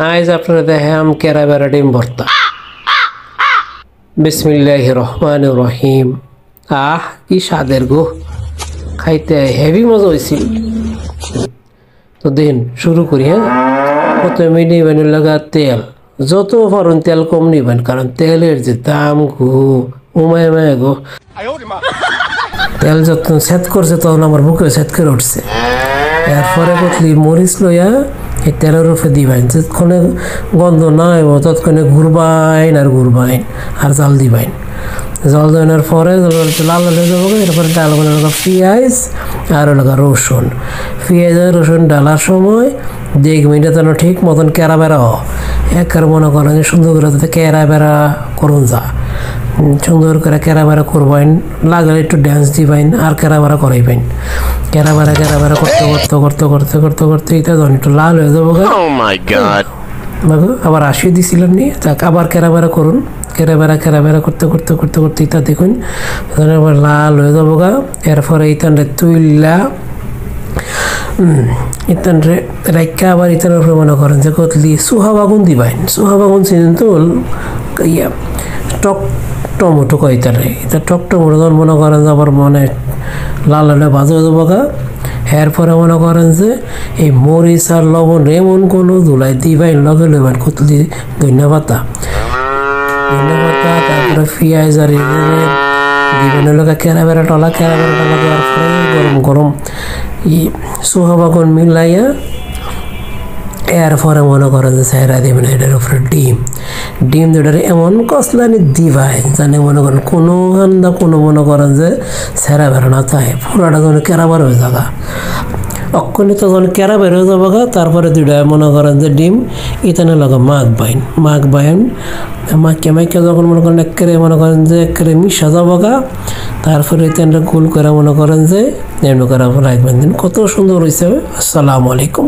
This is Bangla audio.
আজ আপনারা দেখাম কেরা বেড়া ডিম ভর্তা। বিসমিল্লাহির রহমানির রহিম। কি স্বাদের গো, খাইতে হেভি মজা হয়েছিল। তো দিন শুরু করি। প্রথমে নিবেন লাগা তেল, যত পারেন তেল কম নিবেন, কারণ তেলের যে দাম গো উমায় মায় গো। তেল যখন সেট করছে তখন আমার বুকে সেট করে উঠছে। এরপরে কতলি মরিচ লইয়া এই তেলের উপরে দিবেন, যতক্ষণে গন্ধ না হইব ততক্ষণে ঘুরবাইন আর জাল দিবেন। জল দেওয়ার পরে লাল হয়ে যাবো। এরপরে ডাল লাগা পেঁয়াজ আর লাগা রসুন। পেঁয়াজ আর রসুন ডালার সময় দেখবেন এটা যেন ঠিক মতন কেরা বেড়া একার মনে করেন যে সুন্দর করে যাতে কেরা বেড়া করুন যা সুন্দর করে কেরা বেড়া করবেন। লাগলে একটু ড্যান্স দিবেন আর কেরা বেড়া করাইবেন। কেরা বেড়া করতে এটা যখন একটু লাল হয়ে যাবো আবার আসিয়ে দিছিলাম নি, যাক আবার কেরা বেড়া করুন। কেরা বেড়া করতে ইতা দেখুন আবার লাল হয়ে যাবো গা। এরপরে ইতানরে তুইলা ইতানরে রাইকা আবার ইতানের উপরে মনে করেন যে কতলি সুহা বাগুন দিবেন। সুহা বাগুন চিনেন তো, ইয়া টক টমেটো কয় ইতারে। এটা টক টমেটো যখন মনে করেন যে আবার মানে লাল হলে ভাজা হয়ে যাবো গা। এরপরে মনে করেন যে এই মরিচ আর লবণ এমন কোনো ধুলাই দিবেন, লগে লইবেন কতলি ধনিয়া পাতা, তারপরে পেঁয়াজ আর দিবেন লোক কেরা বেড়া টলা দেওয়ার পরে গরম সোহা বাগুন মিলাইয়া এরপরে মনে করেন যে চেহারা দিবেন এটার উপরে ডিম দুটারে এমন কসলানি দিবাই জানে মনে করেন কোনো গান্দা কোনো মনে করেন যে চেহারা বেরো না চায় পুরাটা যেন কেরা বার হয়ে যাবা। অক্ষণে তো যখন কেরা বের হয়ে যাবো গা। তারপরে দুইটা মনে করেন যে ডিম ইতানে লগা মাখ বাইন মাইকে যখন মনে করেন একেবারে মনে করেন যে একেবারে মিশা যাবো গা। তারপরে ইতানটা গোল করে মনে করেন যে এমনি করে রাখবেন দিন। কত সুন্দর হয়েছে। আসসালামু আলাইকুম।